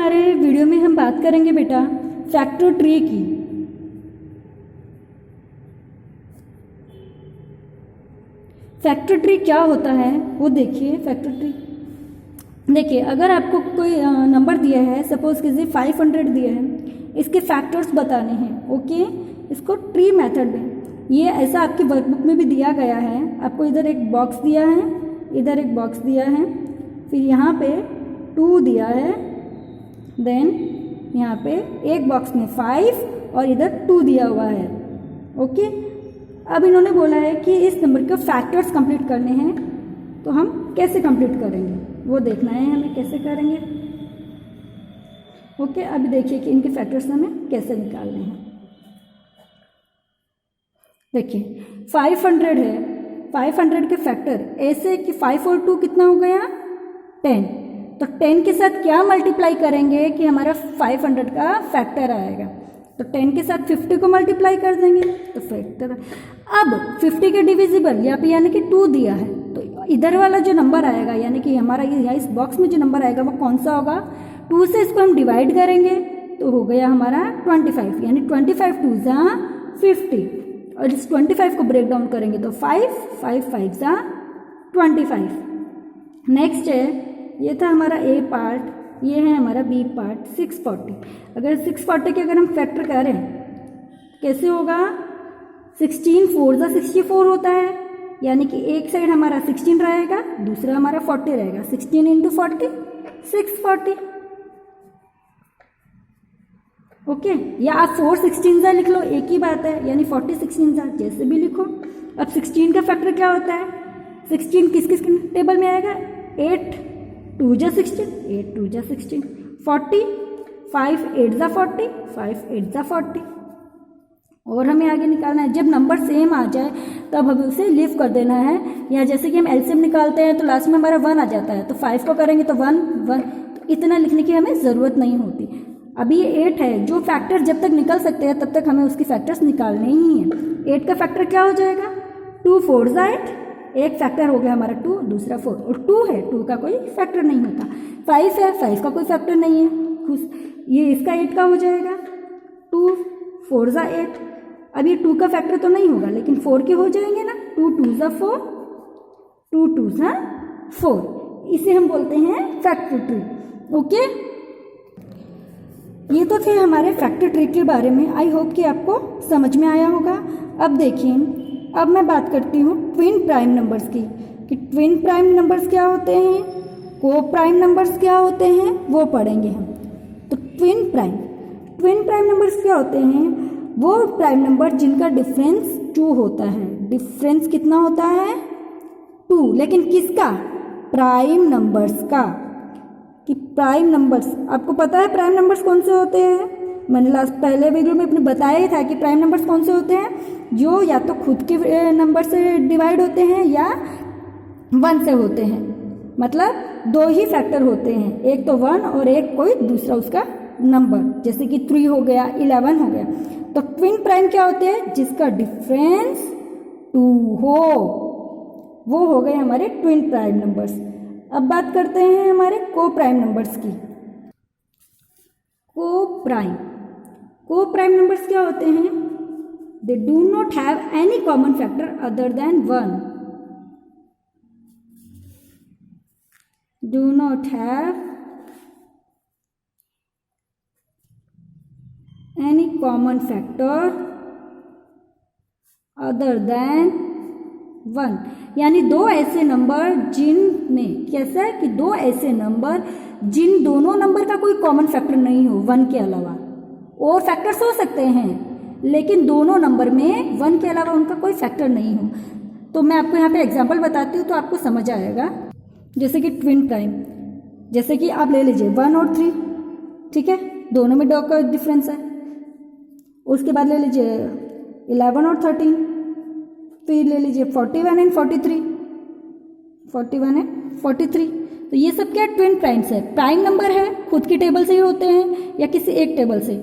हमारे वीडियो में हम बात करेंगे बेटा फैक्टर ट्री की। फैक्टर ट्री क्या होता है वो देखिए। फैक्टर ट्री देखिए, अगर आपको कोई नंबर दिया है, सपोज कीजिए 500 दिया है, इसके फैक्टर्स बताने हैं। ओके, इसको ट्री मेथड में, ये ऐसा आपकी वर्कबुक में भी दिया गया है। आपको इधर एक बॉक्स दिया है, इधर एक बॉक्स दिया है, फिर यहाँ पे 2 दिया है, देन यहाँ पे एक बॉक्स में 5 और इधर 2 दिया हुआ है। ओके, अब इन्होंने बोला है कि इस नंबर के फैक्टर्स कंप्लीट करने हैं, तो हम कैसे कंप्लीट करेंगे वो देखना है हमें, कैसे करेंगे। ओके, अभी देखिए कि इनके फैक्टर्स हमें कैसे निकालने हैं। देखिए 500 है, 500 के फैक्टर ऐसे कि 5 और 2 कितना हो गया 10, तो 10 के साथ क्या मल्टीप्लाई करेंगे कि हमारा 500 का फैक्टर आएगा, तो 10 के साथ 50 को मल्टीप्लाई कर देंगे तो फैक्टर। अब 50 के डिविजिबल यहाँ पे यानी कि 2 दिया है, तो इधर वाला जो नंबर आएगा यानी कि हमारा यहाँ इस बॉक्स में जो नंबर आएगा वो कौन सा होगा, 2 से इसको हम डिवाइड करेंगे तो हो गया हमारा 25, यानी 25 2 जा 50, और इस 25 को ब्रेक डाउन करेंगे तो 5 5 5 जा 25। नेक्स्ट है, ये था हमारा ए पार्ट, ये है हमारा बी पार्ट 640। अगर 640 के अगर हम फैक्टर करें कैसे होगा, 16 4 जा 64 होता है, यानी कि एक साइड हमारा 16 रहेगा, दूसरा हमारा 40 रहेगा। 16 इंटू 40 640। ओके, या आप 4 16 जा लिख लो, एक ही बात है, यानी 40 16 जा जैसे भी लिखो। अब 16 का फैक्टर क्या होता है, 16 किस किस टेबल में आएगा, 8 2 जा 16, 8 2 जा 16, 40 5 8 जा 40, 5 8 जा 40। और हमें आगे निकालना है, जब नंबर सेम आ जाए तब हमें उसे लीव कर देना है, या जैसे कि हम एलसीएम निकालते हैं तो लास्ट में हमारा 1 आ जाता है, तो 5 को करेंगे तो 1 1, तो इतना लिखने की हमें ज़रूरत नहीं होती। अभी ये 8 है, जो फैक्टर जब तक निकल सकते हैं तब तक हमें उसकी फैक्टर्स निकालने ही हैं। 8 का फैक्टर क्या हो जाएगा, 2 4 जा 8, एक फैक्टर हो गया हमारा 2, दूसरा 4, और 2 है, 2 का कोई फैक्टर नहीं होता। 5 है, 5 का कोई फैक्टर नहीं है, ये इसका 8 का हो जाएगा, 2 4 जा 8। अब ये 2 का फैक्टर तो नहीं होगा, लेकिन 4 के हो जाएंगे ना, 2 2 जा 4, 2 2 जा 4। इसे हम बोलते हैं फैक्टर ट्री। ओके, ये तो थे हमारे फैक्टर ट्री के बारे में। आई होप कि आपको समझ में आया होगा। अब देखिए, अब मैं बात करती हूँ ट्विन प्राइम नंबर्स की, कि ट्विन प्राइम नंबर्स क्या होते हैं, को प्राइम नंबर्स क्या होते हैं, वो पढ़ेंगे हम। तो ट्विन प्राइम नंबर्स क्या होते हैं, वो प्राइम नंबर जिनका डिफरेंस 2 होता है। डिफरेंस कितना होता है 2, लेकिन किसका, प्राइम नंबर्स का। कि प्राइम नंबर्स, आपको पता है प्राइम नंबर्स कौन से होते हैं, मैंने पहले वीडियो में अपने बताया ही था कि प्राइम नंबर्स कौन से होते हैं, जो या तो खुद के नंबर से डिवाइड होते हैं या 1 से होते हैं। मतलब 2 ही फैक्टर होते हैं, एक तो 1 और एक कोई दूसरा उसका नंबर, जैसे कि 3 हो गया, 11 हो गया। तो ट्विन प्राइम क्या होते हैं, जिसका डिफरेंस 2 हो, वो हो गए हमारे ट्विन प्राइम नंबर्स। अब बात करते हैं हमारे को प्राइम नंबर्स की। को प्राइम नंबर्स क्या होते हैं, they do not have any common factor other than 1। Do not have any common factor other than 1, यानी 2 ऐसे नंबर जिनमें कैसा है कि 2 ऐसे नंबर जिन दोनों नंबर का कोई कॉमन फैक्टर नहीं हो 1 के अलावा। और फैक्टर्स हो सकते हैं, लेकिन दोनों नंबर में 1 के अलावा उनका कोई फैक्टर नहीं हो। तो मैं आपको यहाँ पे एग्जांपल बताती हूँ तो आपको समझ आएगा। जैसे कि ट्विन प्राइम, जैसे कि आप ले लीजिए 1 और 3, ठीक है, दोनों में 2 का डिफरेंस है। उसके बाद ले लीजिए 11 और 13, फिर ले लीजिए 41 एंड 43, 41 एंड 43। तो ये सब क्या ट्विन प्राइम्स है, प्राइम नंबर है, खुद की टेबल से ही होते हैं या किसी एक टेबल से,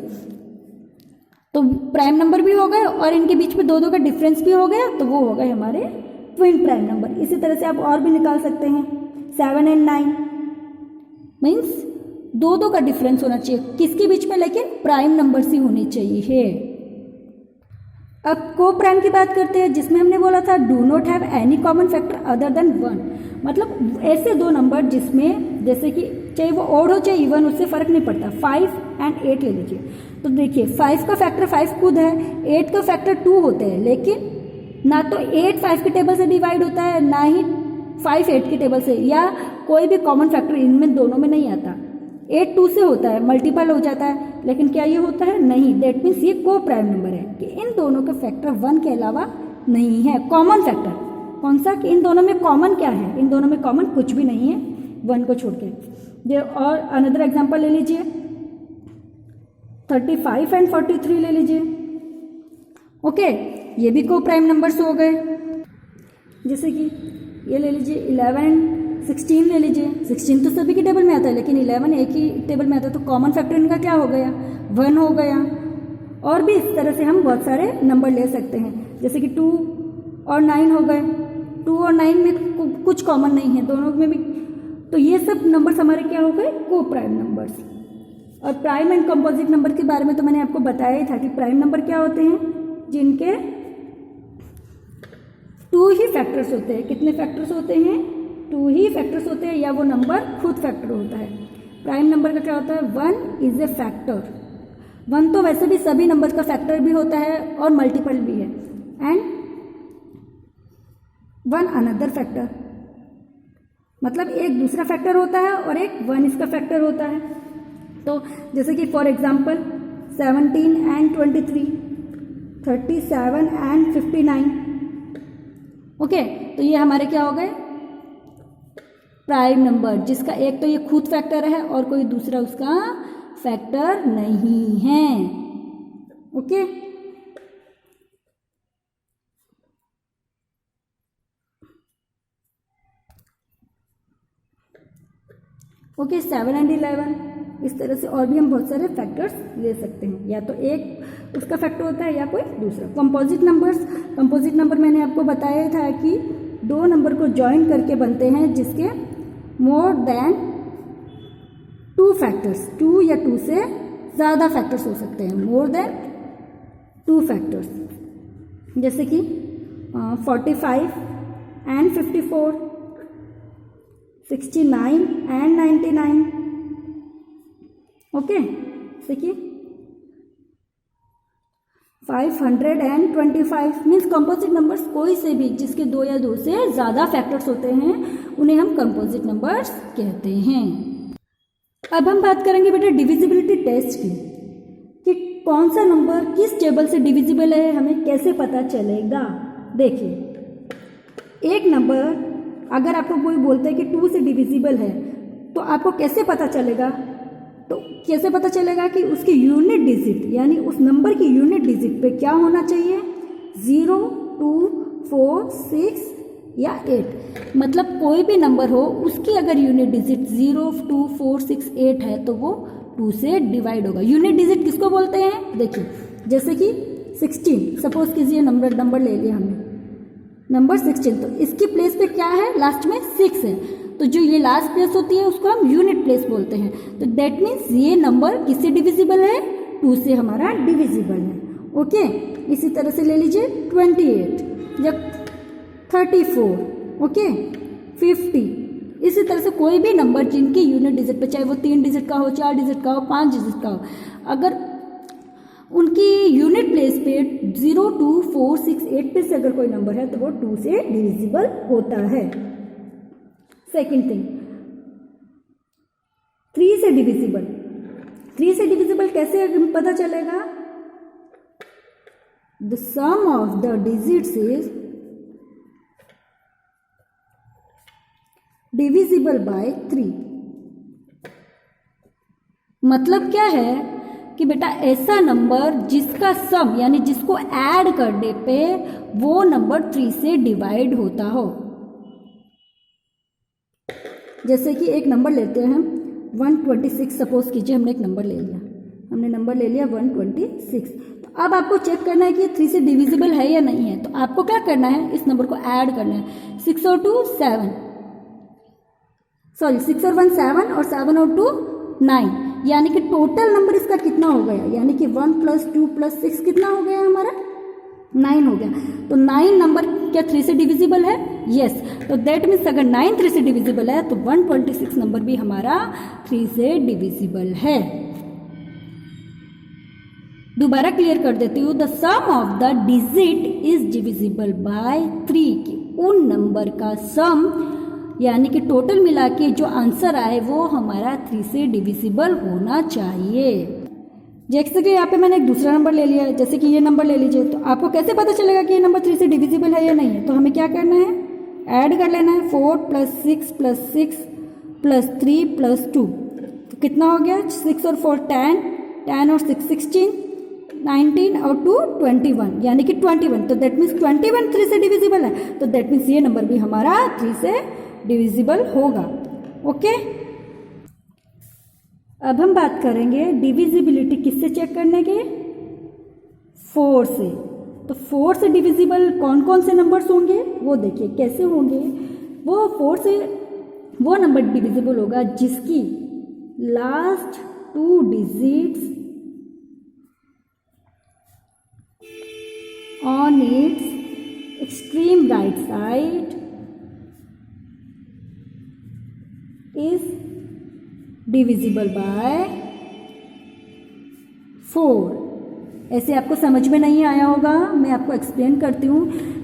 तो प्राइम नंबर भी हो गए और इनके बीच में 2 का डिफरेंस भी हो गया, तो वो हो गए हमारे ट्विन प्राइम नंबर। इसी तरह से आप और भी निकाल सकते हैं 7 एंड 9 मीन्स दो दो का डिफरेंस होना चाहिए, किसके बीच में, लेकिन प्राइम नंबर्स ही होनी चाहिए। अब को प्राइम की बात करते हैं, जिसमें हमने बोला था do not have any common factor other than 1, मतलब ऐसे दो नंबर जिसमें जैसे कि चाहे वो ओड हो चाहे इवन, उससे फर्क नहीं पड़ता। 5 एंड 8 ले लीजिए, तो देखिए 5 का फैक्टर 5 खुद है, 8 का फैक्टर 2 होते हैं, लेकिन ना तो 8 5 के टेबल से डिवाइड होता है, ना ही 5 8 के टेबल से, या कोई भी कॉमन फैक्टर इनमें दोनों में नहीं आता। 8 2 से होता है, मल्टीपल हो जाता है, लेकिन क्या ये होता है, नहीं। दैट मीन्स ये को प्राइम नंबर है कि इन दोनों का फैक्टर 1 के अलावा नहीं है। कॉमन फैक्टर कौन सा, कि इन दोनों में कॉमन क्या है, इन दोनों में कॉमन कुछ भी नहीं है 1 को छोड़ के। और अनदर एग्जाम्पल ले लीजिए, 35 एंड 43 ले लीजिए। ओके, ये भी को प्राइम नंबर्स हो गए। जैसे कि ये ले लीजिए 11 एंड 16 ले लीजिए। 16 तो सभी के टेबल में आता है, लेकिन 11 एक ही टेबल में आता है, तो कॉमन फैक्टर इनका क्या हो गया, 1 हो गया। और भी इस तरह से हम बहुत सारे नंबर ले सकते हैं, जैसे कि 2 और 9 हो गए। 2 और 9 में कुछ कॉमन नहीं है, दोनों में भी, तो ये सब नंबर्स हमारे क्या हो गए, को प्राइम नंबर्स। और प्राइम एंड कंपोजिट नंबर के बारे में तो मैंने आपको बताया ही था कि प्राइम नंबर क्या होते हैं, जिनके 2 ही फैक्टर्स होते हैं। कितने फैक्टर्स होते हैं, 2 ही फैक्टर्स होते हैं, या वो नंबर खुद फैक्टर होता है। प्राइम नंबर का क्या होता है, 1 इज ए फैक्टर। 1 तो वैसे भी सभी नंबर का फैक्टर भी होता है और मल्टीपल भी है, एंड 1 अनदर फैक्टर, मतलब एक दूसरा फैक्टर होता है और एक 1 इसका फैक्टर होता है। तो जैसे कि for example 17 and 23, 37 and 59। Okay, तो ये हमारे क्या हो गए, प्राइम नंबर, जिसका एक तो ये खुद फैक्टर है और कोई दूसरा उसका फैक्टर नहीं है। ओके, ओके 7 एंड 11, इस तरह से और भी हम बहुत सारे फैक्टर्स ले सकते हैं, या तो एक उसका फैक्टर होता है या कोई दूसरा। कंपोजिट नंबर्स, कंपोजिट नंबर मैंने आपको बताया था कि 2 नंबर को ज्वाइन करके बनते हैं जिसके मोर देन 2 फैक्टर्स, 2 या 2 से ज़्यादा फैक्टर्स हो सकते हैं, मोर देन 2 फैक्टर्स। जैसे कि 45 एंड 54, 69 एंड 99। ओके, देखिए 525 मीन्स कंपोजिट नंबर्स कोई से भी जिसके 2 या 2 से ज़्यादा फैक्टर्स होते हैं, उन्हें हम कंपोजिट नंबर्स कहते हैं। अब हम बात करेंगे बेटा डिविजिबिलिटी टेस्ट की, कि कौन सा नंबर किस टेबल से डिविजिबल है, हमें कैसे पता चलेगा। देखिए, एक नंबर अगर आपको कोई बोलता है कि 2 से डिविजिबल है, तो आपको कैसे पता चलेगा, तो कैसे पता चलेगा कि उसकी यूनिट डिजिट, यानी उस नंबर की यूनिट डिजिट पे क्या होना चाहिए, 0, 2, 4, 6 या 8। मतलब कोई भी नंबर हो, उसकी अगर यूनिट डिजिट 0, 2, 4, 6, 8 है, तो वो 2 से डिवाइड होगा। यूनिट डिजिट किसको बोलते हैं, देखिए जैसे कि 16, सपोज कीजिए नंबर ले लिया हमने, नंबर 16, तो इसकी प्लेस पे क्या है, लास्ट में 6 है, तो जो ये लास्ट प्लेस होती है उसको हम यूनिट प्लेस बोलते हैं। तो दैट मीन्स ये नंबर किससे डिविजिबल है, 2 से हमारा डिविजिबल है। ओके, इसी तरह से ले लीजिए 28 या 34, ओके 50, इसी तरह से कोई भी नंबर जिनकी यूनिट डिजिट पे, चाहे वो 3 डिजिट का हो, 4 डिजिट का हो, 5 डिजिट का हो, अगर उनकी यूनिट प्लेस पे 0, 2, 4, 6, 8 पे से अगर कोई नंबर है, तो वो 2 से डिविजिबल होता है। सेकेंड थिंग, 3 से डिविजिबल, 3 से डिविजिबल कैसे पता चलेगा, the sum of the digits is divisible by 3। मतलब क्या है कि बेटा ऐसा नंबर जिसका सम यानी जिसको ऐड करने पे वो नंबर 3 से डिवाइड होता हो। जैसे कि एक नंबर लेते हैं हम 126, सपोज कीजिए हमने एक नंबर ले लिया, हमने नंबर ले लिया 126। तो अब आपको चेक करना है कि 3 से डिविजिबल है या नहीं है। तो आपको क्या करना है, इस नंबर को ऐड करना है। 6 और 2 7, सॉरी 6 और 1 7 और 7 और 2 9, यानी कि टोटल नंबर इसका कितना हो गया, यानी कि 1 + 2 + 6 कितना हो गया हमारा 9 हो गया। तो 9 नंबर क्या 3 से डिविजिबल है? यस। तो दैट मीन्स अगर 9 3 से डिविजिबल है तो 126 नंबर भी हमारा 3 से डिविजिबल है। दोबारा क्लियर कर देती हूँ, the sum of the digit is divisible by 3, कि उन नंबर का सम यानी कि टोटल मिला के जो आंसर आए वो हमारा 3 से डिविजिबल होना चाहिए। जैसे कि यहाँ पे मैंने एक दूसरा नंबर ले लिया है, जैसे कि ये नंबर ले लीजिए, तो आपको कैसे पता चलेगा कि ये नंबर 3 से डिविजिबल है या नहीं है? तो हमें क्या करना है, ऐड कर लेना है 4 + 6 + 6 + 3 + 2, तो कितना हो गया 6 और 4 10, 10 और 6 16, 19 और 2 21, यानी कि 21। तो दैट मीन्स 21 3 से डिविजिबल है, तो दैट मीन्स ये नंबर भी हमारा 3 से डिविजिबल होगा। ओके, अब हम बात करेंगे डिविजिबिलिटी किससे चेक करने के, 4 से। तो 4 से डिविजिबल कौन कौन से नंबर्स होंगे वो देखिए कैसे होंगे। वो 4 से वो नंबर डिविजिबल होगा जिसकी last 2 digits on its extreme right side is divisible by 4। ऐसे आपको समझ में नहीं आया होगा, मैं आपको एक्सप्लेन करती हूँ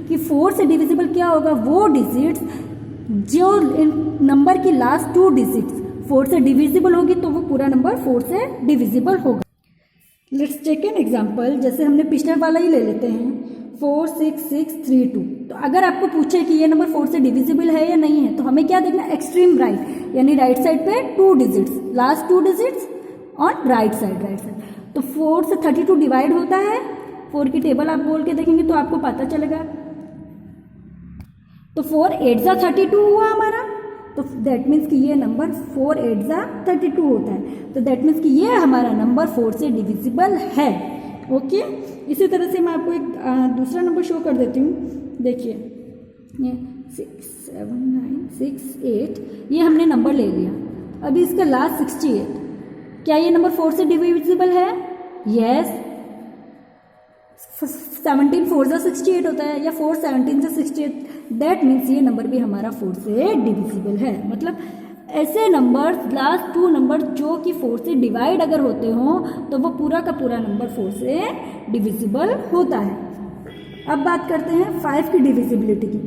कि 4 से डिविजिबल क्या होगा, वो डिजिट्स जो नंबर की लास्ट 2 डिजिट्स 4 से डिविजिबल होगी तो वो पूरा नंबर 4 से डिविजिबल होगा। लेट्स टेक एन एग्जाम्पल, जैसे हमने पिछले वाला ही ले लेते हैं 4 6 6 3 2। तो अगर आपको पूछे कि ये नंबर 4 से डिविजिबल है या नहीं है, तो हमें क्या देखना, एक्सट्रीम राइट, यानी राइट साइड पे 2 digits, last 2 digits on right side. तो 4 से 32 डिवाइड होता है, 4 की टेबल आप बोल के देखेंगे तो आपको पता चलेगा। तो 4 8 जा 32 हुआ हमारा, तो दैट मीन्स कि ये नंबर 4 8 जा 32 होता है, तो दैट मीन्स कि ये हमारा नंबर 4 से डिविजिबल है। ओके, इसी तरह से मैं आपको एक दूसरा नंबर शो कर देती हूँ। देखिए ये 6 7 9 6 8 ये हमने नंबर ले लिया। अभी इसका लास्ट 68, क्या ये नंबर 4 से डिविजिबल है? यस। 17 4 जा 68 होता है, या 4 17 जा 68, दैट मीन्स ये नंबर भी हमारा 4 से डिविजिबल है। मतलब ऐसे नंबर लास्ट 2 नंबर जो कि 4 से डिवाइड अगर होते हों तो वो पूरा का पूरा नंबर 4 से डिविजिबल होता है। अब बात करते हैं 5 की डिविजिबिलिटी की।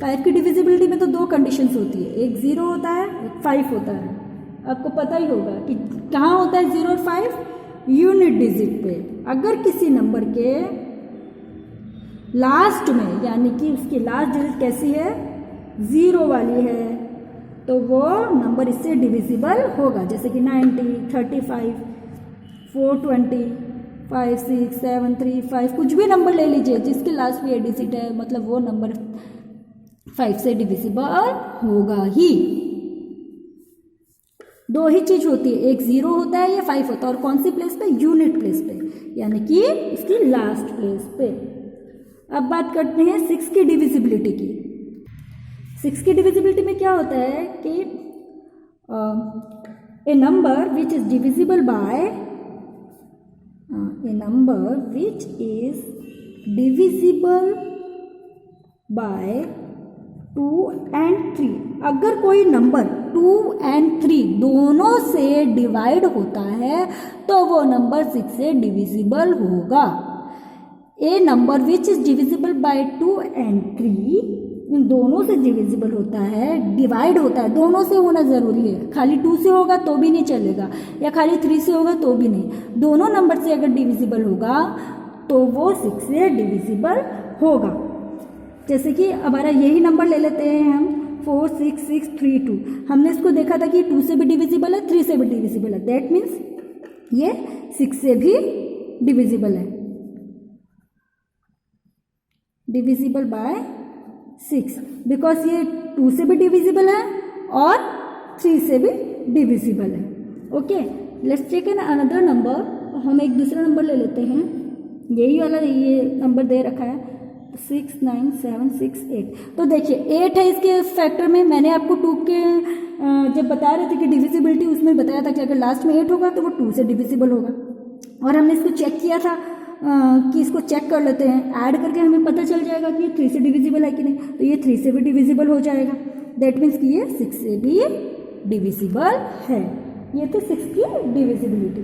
5 की डिविजिबिलिटी में तो 2 कंडीशंस होती है, एक 0 होता है, एक 5 होता है। आपको पता ही होगा कि कहाँ होता है 0 और 5, यूनिट डिजिट पे। अगर किसी नंबर के लास्ट में, यानी कि उसकी लास्ट डिजिट कैसी है, 0 वाली है, तो वो नंबर इससे डिविजिबल होगा। जैसे कि 90 35 420 5 6 7 3 5, कुछ भी नंबर ले लीजिए जिसके लास्ट में ये डिजिट है, मतलब वो नंबर 5 से डिविजिबल होगा ही। 2 ही चीज होती है, एक 0 होता है या 5 होता है, और कौन सी प्लेस पे, यूनिट प्लेस पे, यानी कि इसकी लास्ट प्लेस पे। अब बात करते हैं 6 की डिविजिबिलिटी की। 6 की डिविजिबिलिटी में क्या होता है कि a number which is divisible by a number which is divisible by 2 and 3। अगर कोई नंबर 2 and 3 दोनों से डिवाइड होता है तो वो नंबर 6 से डिविजिबल होगा। A number which is divisible by 2 and 3, इन दोनों से डिविजिबल होता है, डिवाइड होता है, दोनों से होना ज़रूरी है। खाली 2 से होगा तो भी नहीं चलेगा, या खाली 3 से होगा तो भी नहीं, दोनों नंबर से अगर डिविजिबल होगा तो वो 6 से डिविजिबल होगा। जैसे कि हमारा यही नंबर ले लेते हैं हम 4 6 6 3 2। हमने इसको देखा था कि 2 से भी डिविजिबल है, 3 से भी डिविजिबल है, दैट मीन्स ये 6 से भी डिविजिबल है, डिविजिबल बाय 6, बिकॉज ये 2 से भी डिविजिबल है और 3 से भी डिविजिबल है। Okay, let's take an another number. हम एक दूसरा नंबर ले लेते हैं, यही वाला ये नंबर दे रखा है 6 9 7 6 8। तो देखिए 8 है इसके फैक्टर में, मैंने आपको 2 के जब बता रहे थे कि डिविजिबिलिटी, उसमें बताया था कि अगर लास्ट में 8 होगा तो वो 2 से डिविजिबल होगा। और हमने इसको चेक किया था कि इसको चेक कर लेते हैं, ऐड करके हमें पता चल जाएगा कि ये 3 से डिविजिबल है कि नहीं, तो ये 3 से भी डिविजिबल हो जाएगा। दैट मीन्स कि ये 6 से भी डिविजिबल है। ये थी 6 की डिविजिबिलिटी।